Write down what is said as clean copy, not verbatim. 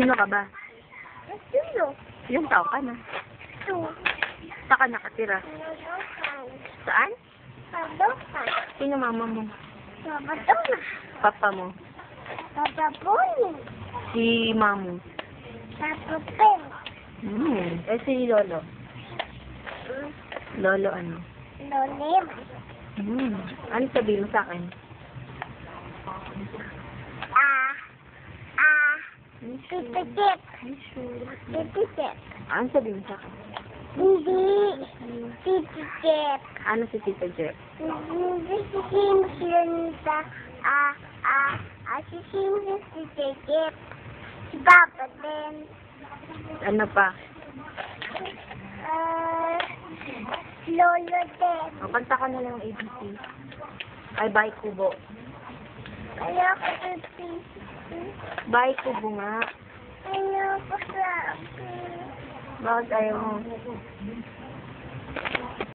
Sino ka ba? Sino? Ilang taon ka na? Two. Saan ka nakatira? Padokan. Saan? Padokan. Sino mama mo? Padokan. Papa mo? Papapuni. Si mamo? Papapin. Eh, si Lolo? Lolo ano? Lolim. Ano sabihin mo sa akin? Tita Jet. Tita Jet. Ano sabihin mo sa akin? Hindi. Tita Jet. Ano si Tita Jet? Hindi si Simpson si Simpson si Tita Jet. Si Papa din. Ano pa? Lolo din. O, kanta ka na lang ABC. Ay, bye Kubo. Kaya ko sa Bye Kubo nga. Ayaw ko sa Bakit ayaw mo?